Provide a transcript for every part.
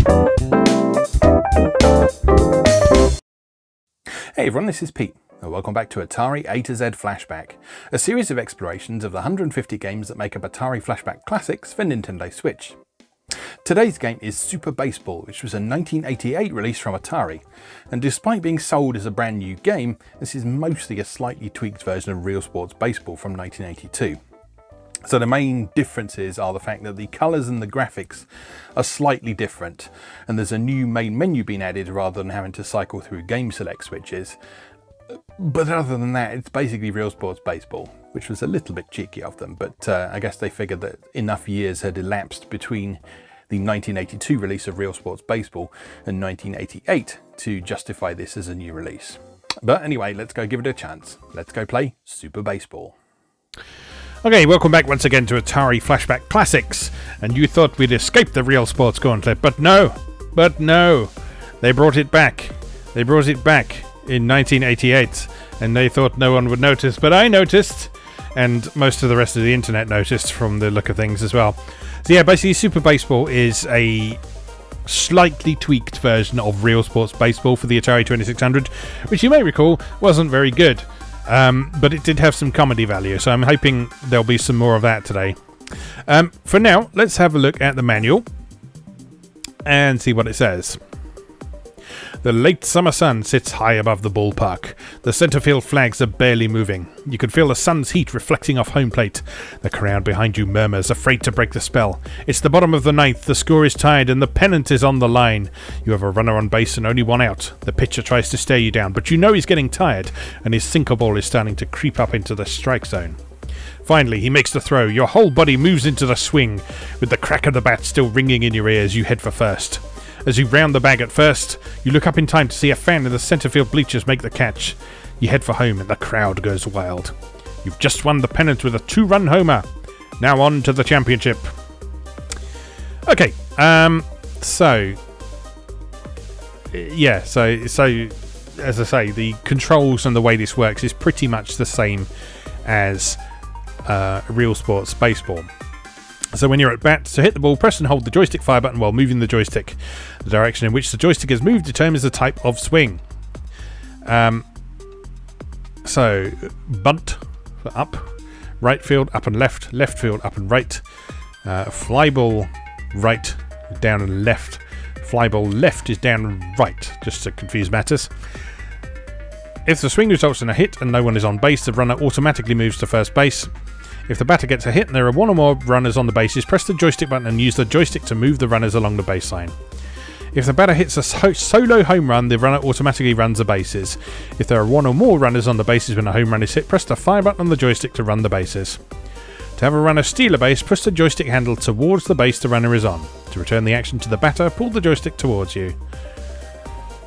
Hey everyone, this is Pete, and welcome back to Atari A to Z Flashback, a series of explorations of the 150 games that make up Atari Flashback Classics for Nintendo Switch. Today's game is Super Baseball, which was a 1988 release from Atari, and despite being sold as a brand new game, this is mostly a slightly tweaked version of RealSports Baseball from 1982. So the main differences are the fact that the colours and the graphics are slightly different, and there's a new main menu being added rather than having to cycle through game select switches. But other than that, it's basically RealSports Baseball, which was a little bit cheeky of them, but I guess they figured that enough years had elapsed between the 1982 release of RealSports Baseball and 1988 to justify this as a new release. But anyway, let's go give it a chance. Let's go play Super Baseball. Okay, welcome back once again to Atari Flashback Classics, and you thought we'd escaped the RealSports Gauntlet, but no, they brought it back. They brought it back in 1988, and they thought no one would notice, but I noticed, and most of the rest of the internet noticed from the look of things as well. So yeah, basically Super Baseball is a slightly tweaked version of RealSports Baseball for the Atari 2600, which you may recall wasn't very good. But it did have some comedy value, so I'm hoping there'll be some more of that today. For now, let's have a look at the manual and see what it says. The late summer sun sits high above the ballpark. The center field flags are barely moving. You can feel the sun's heat reflecting off home plate. The crowd behind you murmurs, afraid to break the spell. It's the bottom of the ninth, the score is tied, and the pennant is on the line. You have a runner on base and only one out. The pitcher tries to stare you down, but you know he's getting tired, and his sinker ball is starting to creep up into the strike zone. Finally, he makes the throw. Your whole body moves into the swing. With the crack of the bat still ringing in your ears, you head for first. As you round the bag at first, you look up in time to see a fan in the centre field bleachers make the catch. You head for home and the crowd goes wild. You've just won the pennant with a 2-run homer. Now on to the championship. Okay, so as I say, the controls and the way this works is pretty much the same as RealSports Baseball. So when you're at bat, to hit the ball, press and hold the joystick fire button while moving the joystick. The direction in which the joystick is moved determines the type of swing. So bunt for up, right field up and left, left field up and right, fly ball right, down and left, fly ball left is down and right, just to confuse matters. If the swing results in a hit and no one is on base, the runner automatically moves to first base. If the batter gets a hit and there are one or more runners on the bases, press the joystick button and use the joystick to move the runners along the baseline. If the batter hits a solo home run, the runner automatically runs the bases. If there are one or more runners on the bases when a home run is hit, press the fire button on the joystick to run the bases. To have a runner steal a base, push the joystick handle towards the base the runner is on. To return the action to the batter, pull the joystick towards you.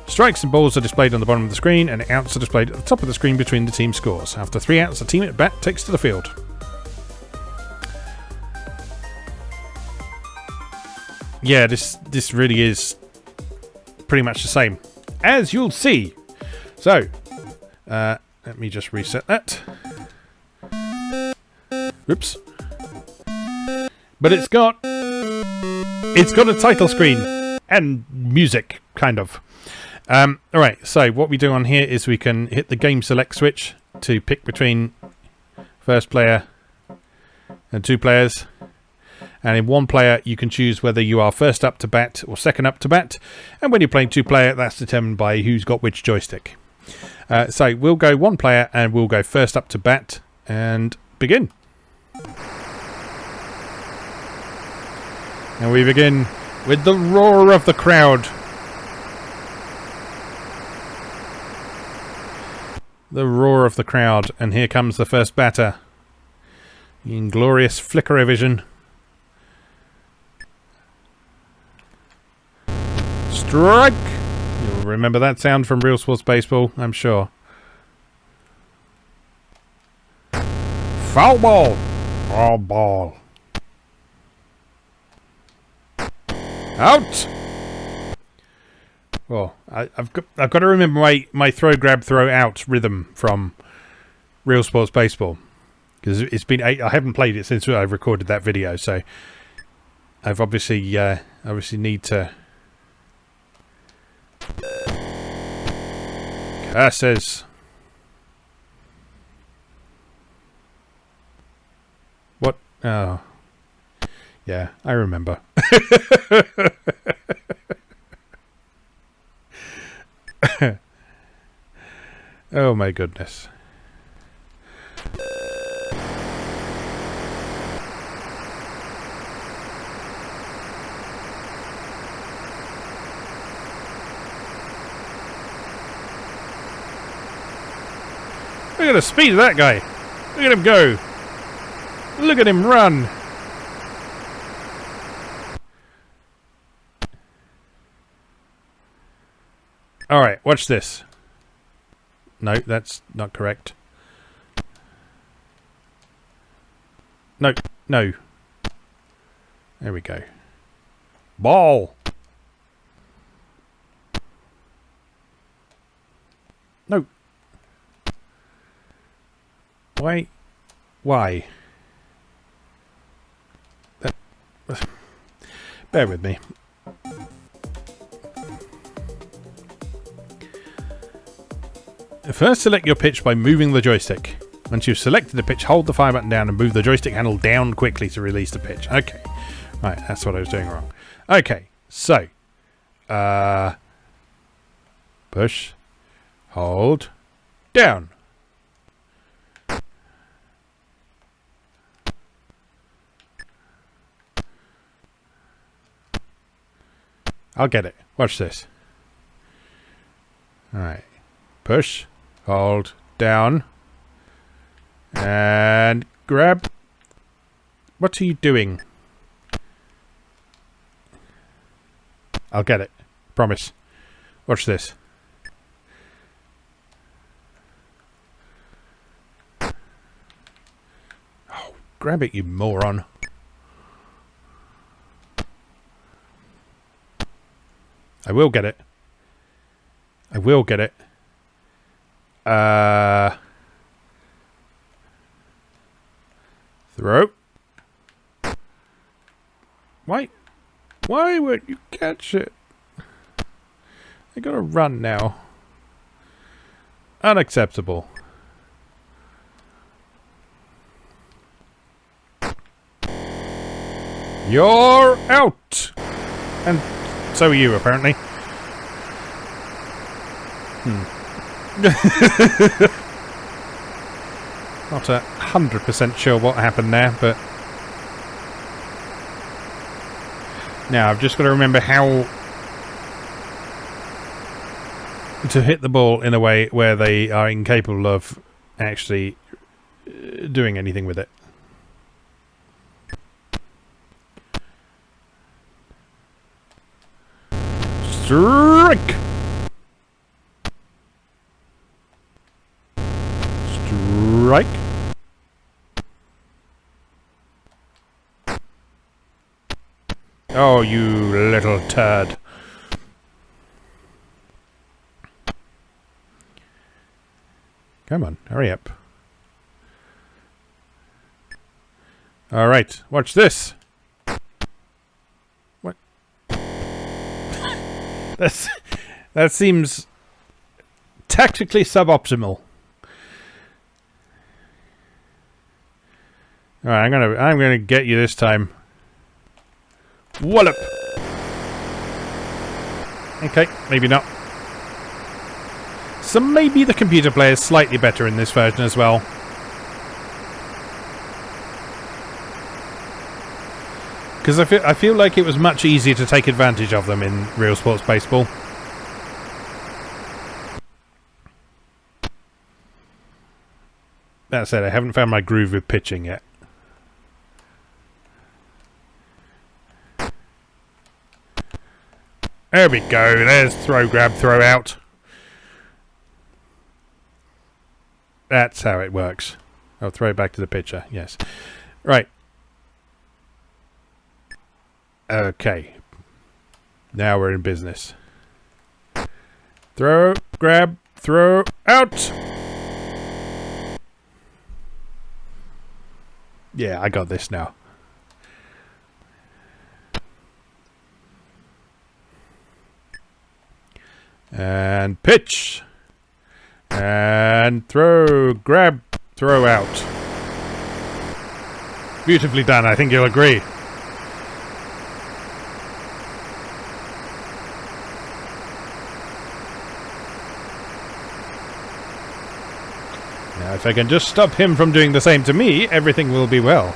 Strikes and balls are displayed on the bottom of the screen, and outs are displayed at the top of the screen between the team scores. After 3 outs, the team at bat takes to the field. Yeah, this really is pretty much the same, as you'll see. So, let me just reset that. Oops. But it's got a title screen and music, kind of. Alright, so what we do on here is we can hit the game select switch to pick between first player and 2 players. And in 1 player, you can choose whether you are first up to bat or second up to bat. And when you're playing 2 player, that's determined by who's got which joystick. So we'll go 1 player and we'll go first up to bat and begin. And we begin with the roar of the crowd. The roar of the crowd. And here comes the first batter. In glorious flicker of vision. Strike! You'll remember that sound from RealSports Baseball, I'm sure. Foul ball! Foul ball. Out! Well, I've got to remember my throw, grab, throw, out rhythm from RealSports Baseball. Because it's been I haven't played it since I recorded that video, so I've obviously need to Says. What? Oh. Yeah, I remember. Oh my goodness. Look at the speed of that guy. Look at him go. Look at him run. Alright, watch this. No, that's not correct. No, no. There we go. Ball! No. Why? Why? Bear with me. First, select your pitch by moving the joystick. Once you've selected the pitch, hold the fire button down and move the joystick handle down quickly to release the pitch. Okay. Right, that's what I was doing wrong. Okay, so. Push. Hold. Down. I'll get it. Watch this. Alright. Push. Hold. Down. And grab. What are you doing? I'll get it. Promise. Watch this. Oh, grab it, you moron. I will get it. I will get it. Throw. Why? Why won't you catch it? I gotta run now. Unacceptable. You're out! And so are you, apparently. Not 100% sure what happened there, but now I've just got to remember how to hit the ball in a way where they are incapable of actually doing anything with it. Strike! Strike! Oh, you little turd. Come on, hurry up. Alright, watch this. What? That seems tactically suboptimal. Alright, I'm gonna get you this time. Wallop! Okay, maybe not. So maybe the computer player is slightly better in this version as well. Because I feel like it was much easier to take advantage of them in RealSports Baseball. That said, I haven't found my groove with pitching yet. There we go. There's throw, grab, throw out. That's how it works. I'll throw it back to the pitcher. Yes. Right. Okay. Now we're in business. Throw, grab, throw, out. Yeah, I got this now. And pitch. And throw, grab, throw out. Beautifully done, I think you'll agree. Now, if I can just stop him from doing the same to me, everything will be well.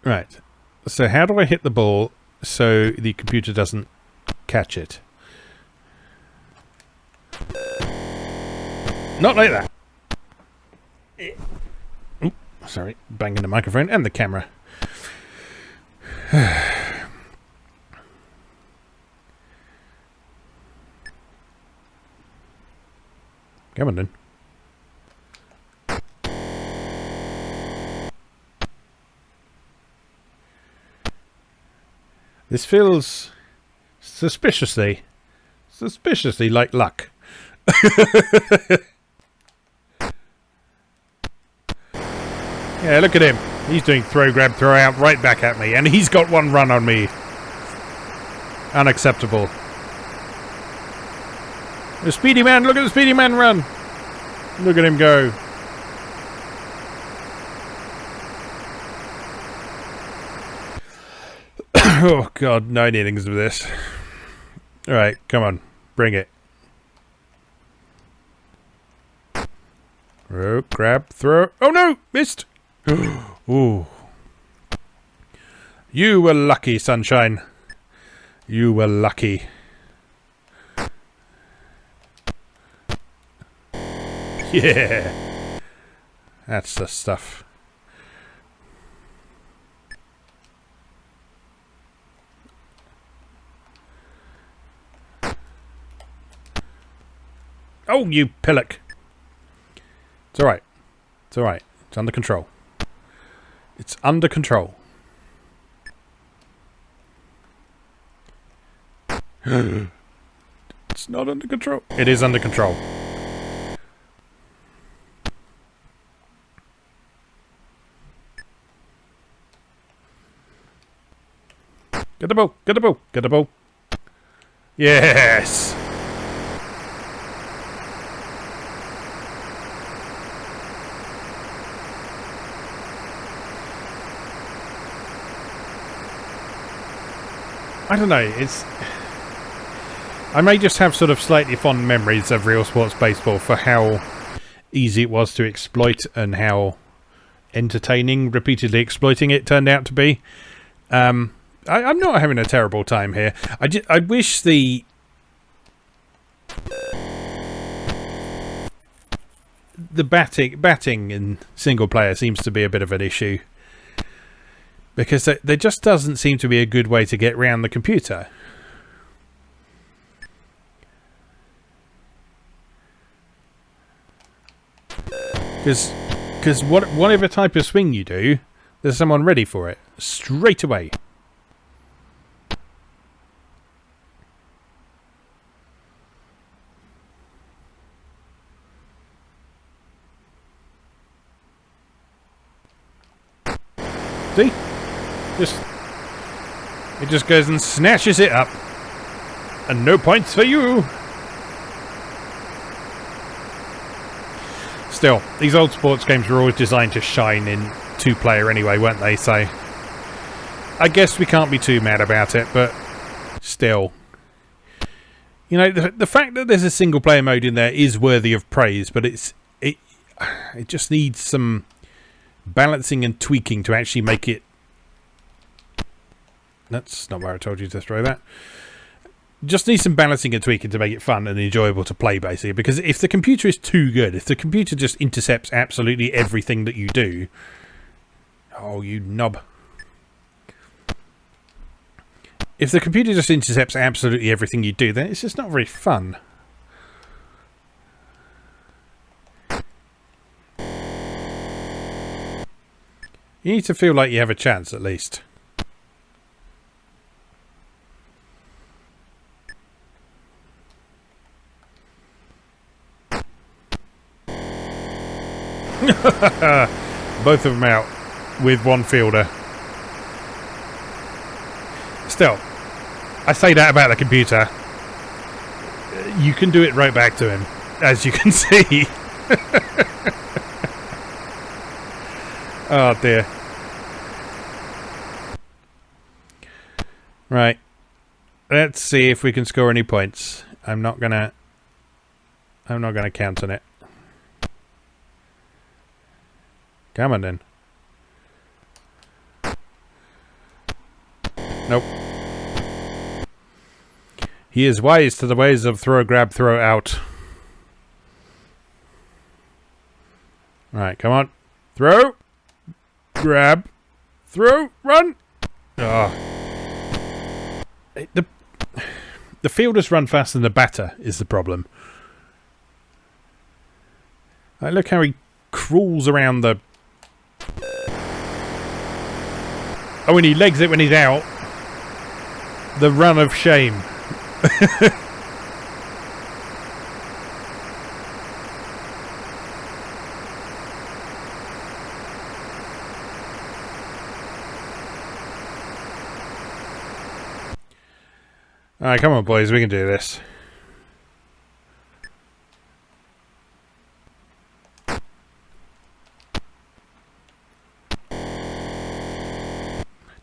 Right. So how do I hit the ball so the computer doesn't catch it? Not like that. Oop, sorry, banging the microphone and the camera. Come on then. This feels suspiciously like luck. Yeah, look at him. He's doing throw, grab, throw out right back at me. And he's got one run on me. Unacceptable. The speedy man, look at the speedy man run. Look at him go. Oh god, 9 innings of this. Alright, come on. Bring it. Throw, grab, throw. Oh no! Missed! Ooh. You were lucky, sunshine. You were lucky. Yeah! That's the stuff. Oh, you pillock. It's alright. It's alright. It's under control. It's under control. It's not under control. It is under control. Get the ball. Get the ball. Get the ball. Yes! I don't know, I may just have sort of slightly fond memories of RealSports Baseball for how easy it was to exploit and how entertaining repeatedly exploiting it turned out to be. I'm not having a terrible time here. I wish the batting in single player seems to be a bit of an issue. Because there just doesn't seem to be a good way to get around the computer. Because whatever type of swing you do, there's someone ready for it. Straight away. See? It just goes and snatches it up. And no points for you. Still, these old sports games were always designed to shine in 2-player anyway, weren't they? So, I guess we can't be too mad about it, but still. You know, the fact that there's a single-player mode in there is worthy of praise, but it just needs some balancing and tweaking to actually make it. That's not where I told you to throw that. Just need some balancing and tweaking to make it fun and enjoyable to play, basically. Because if the computer is too good, if the computer just intercepts absolutely everything that you do, oh, you knob. If the computer just intercepts absolutely everything you do, then it's just not very fun. You need to feel like you have a chance, at least. Both of them out with one fielder. Still, I say that about the computer. You can do it right back to him, as you can see. Oh dear. Right. Let's see if we can score any points. I'm not gonna count on it. Come on then. Nope. He is wise to the ways of throw, grab, throw out. Right, come on. Throw. Grab. Throw. Run. Oh. The fielders run faster than the batter is the problem. Like, look how he crawls around the... Oh, and he legs it when he's out. The run of shame. Alright, come on boys, we can do this.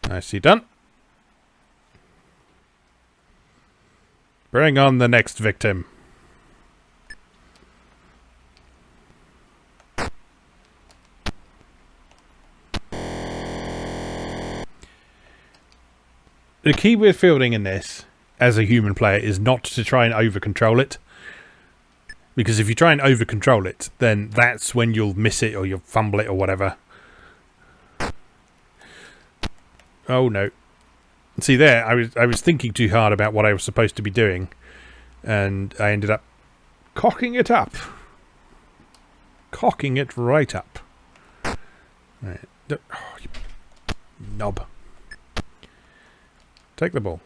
Nicely done. Bring on the next victim. The key with fielding in this, as a human player, is not to try and over-control it. Because if you try and over-control it, then that's when you'll miss it or you'll fumble it or whatever. Oh no. See there, I was thinking too hard about what I was supposed to be doing. And I ended up cocking it up. Cocking it right up. Right. Oh, you knob. Take the ball.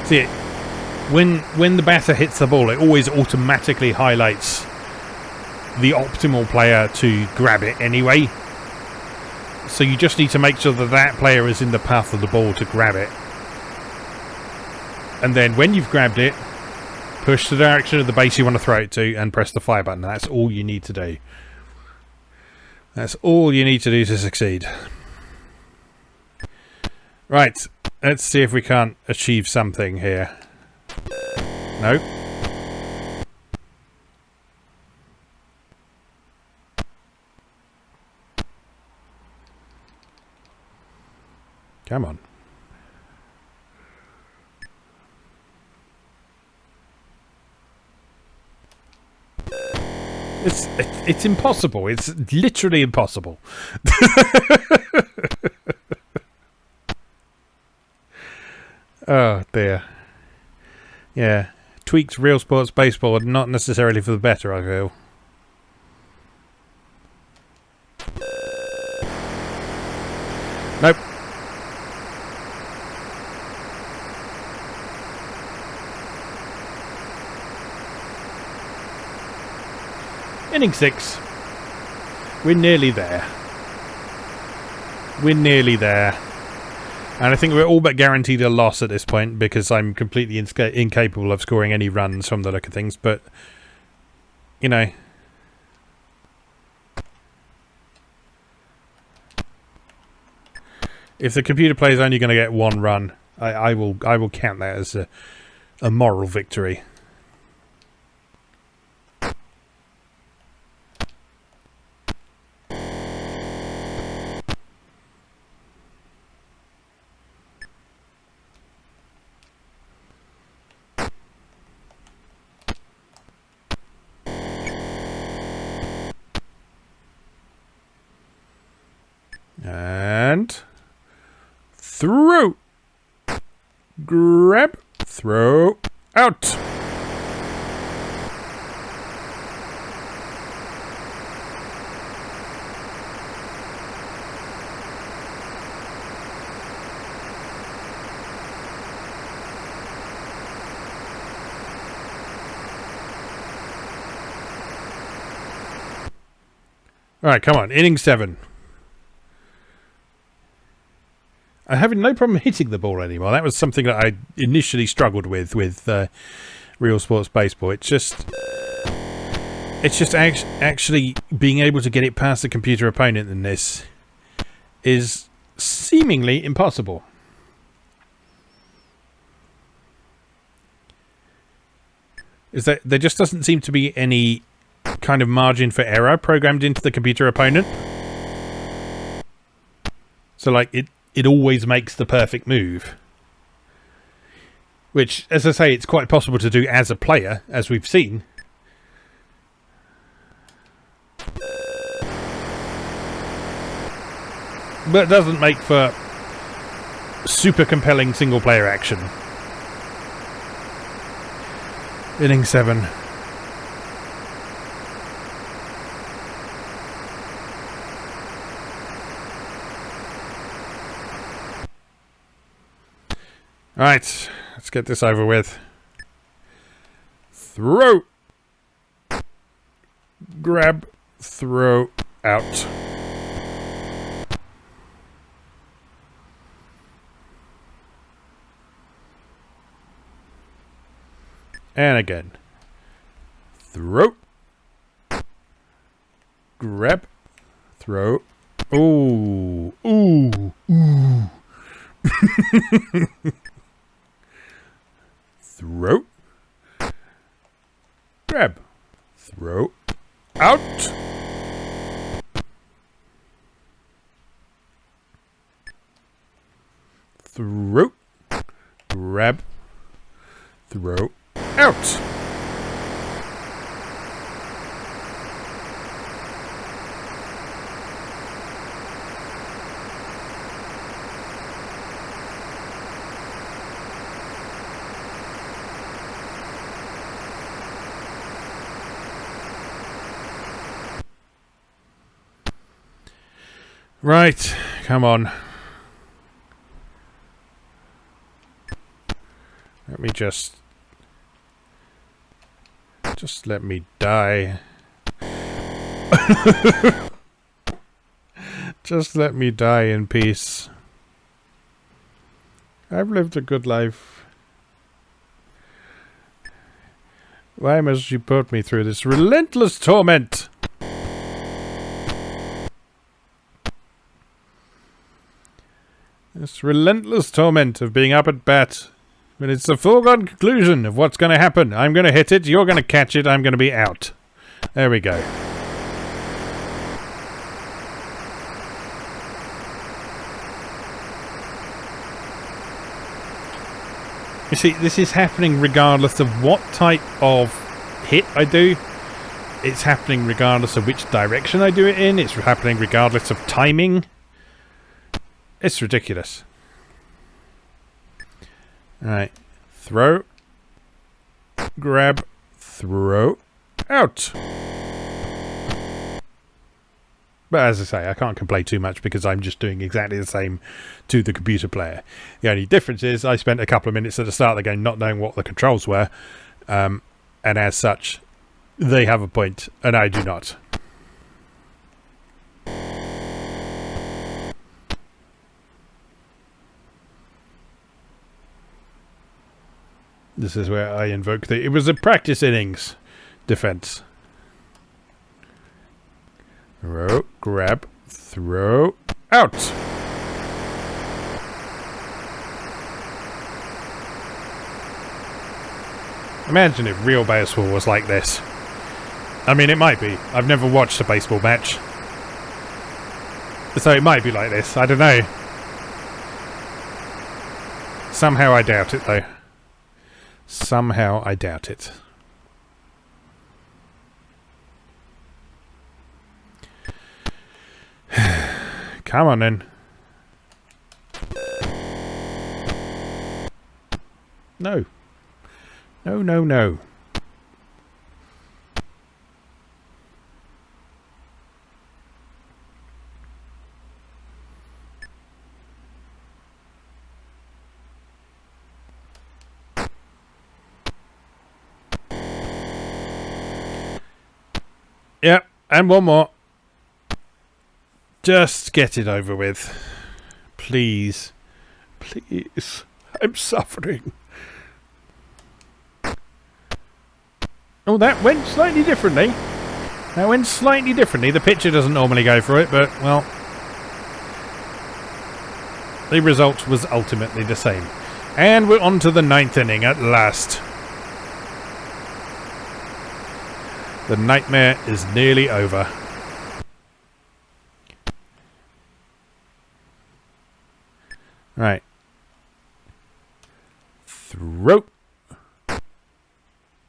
See it. When the batter hits the ball, it always automatically highlights the optimal player to grab it anyway. So you just need to make sure that that player is in the path of the ball to grab it. And then when you've grabbed it, push the direction of the base you want to throw it to and press the fire button. That's all you need to do. That's all you need to do to succeed. Right, let's see if we can't achieve something here. No. Come on. It's impossible. It's literally impossible. Oh dear. Yeah. Tweaked RealSports Baseball, not necessarily for the better, I feel. Nope. Inning 6. We're nearly there. We're nearly there. And I think we're all but guaranteed a loss at this point because I'm completely incapable of scoring any runs from the look of things. But, you know. If the computer player is only going to get one run, I will count that as a moral victory. And throw, grab, throw, out. Alright, come on. Inning 7. I'm having no problem hitting the ball anymore. That was something that I initially struggled with RealSports Baseball. It's just actually being able to get it past the computer opponent in this is seemingly impossible. Is that there just doesn't seem to be any kind of margin for error programmed into the computer opponent. So like it always makes the perfect move. Which, as I say, it's quite possible to do as a player, as we've seen. But it doesn't make for super compelling single player action. Inning 7. Alright, let's get this over with. Throw. Grab. Throw. Out. And again. Throw. Grab. Throw. Ooh. Ooh. Ooh. Throw. Grab. Throw. Out. Throw. Grab. Throw. Out. Right, come on. Let me just let me die. Just let me die in peace. I've lived a good life. Why must you put me through this relentless torment? This relentless torment of being up at bat. When it's a foregone conclusion of what's going to happen. I'm going to hit it, you're going to catch it, I'm going to be out. There we go. You see, this is happening regardless of what type of hit I do. It's happening regardless of which direction I do it in. It's happening regardless of timing. It's ridiculous. Alright. Throw. Grab. Throw. Out. But as I say, I can't complain too much because I'm just doing exactly the same to the computer player. The only difference is I spent a couple of minutes at the start of the game not knowing what the controls were. And as such, they have a point and I do not. This is where I invoke it was a practice innings defense. Throw, grab, throw, out. Imagine if real baseball was like this. I mean, it might be. I've never watched a baseball match. So it might be like this. I don't know. Somehow I doubt it, though. Somehow I doubt it. Come on then. No. No, no, no. Yep, and one more. Just get it over with. Please. Please. I'm suffering. Oh, that went slightly differently. The pitcher doesn't normally go for it, but, well, the result was ultimately the same. And we're on to the 9th inning at last. The nightmare is nearly over. Right. Throw.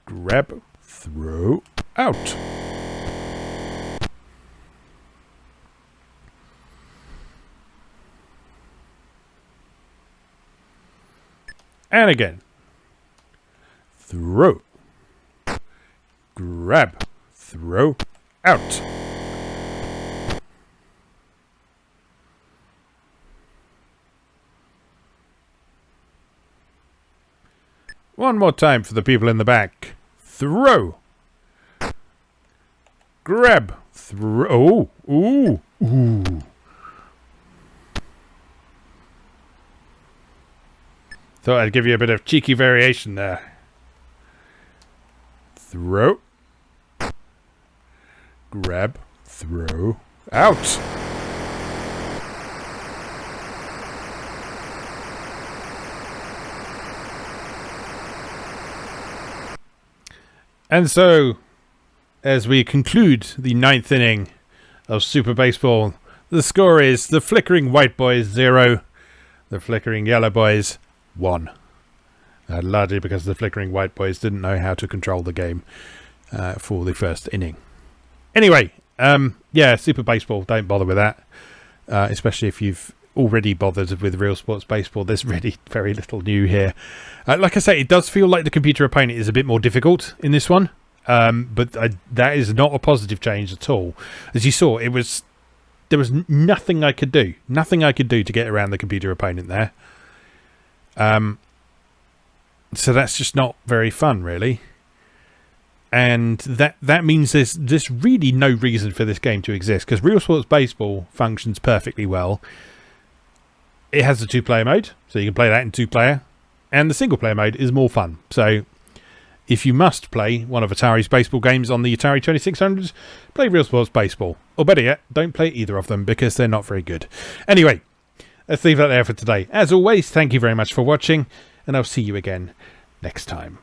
Grab. Throw. Out. And again. Throw. Grab. Throw. Out. One more time for the people in the back. Throw. Grab. Throw. Ooh. Ooh. Thought I'd give you a bit of cheeky variation there. Throw. Grab. Throw. Out. And so, as we conclude the 9th inning of Super Baseball, the score is the Flickering White Boys 0, the Flickering Yellow Boys 1. Largely because the Flickering White Boys didn't know how to control the game for the first inning. Anyway, yeah, Super Baseball, don't bother with that. Especially if you've already bothered with RealSports Baseball. There's really very little new here. Like I say, it does feel like the computer opponent is a bit more difficult in this one. But that is not a positive change at all. As you saw, there was nothing I could do. Nothing I could do to get around the computer opponent there. So that's just not very fun, really. And that means there's really no reason for this game to exist, because RealSports Baseball functions perfectly well. It has the 2-player mode, so you can play that in 2-player, and the single-player mode is more fun. So if you must play one of Atari's baseball games on the Atari 2600, play RealSports Baseball. Or better yet, don't play either of them, because they're not very good. Anyway, let's leave that there for today. As always, thank you very much for watching, and I'll see you again next time.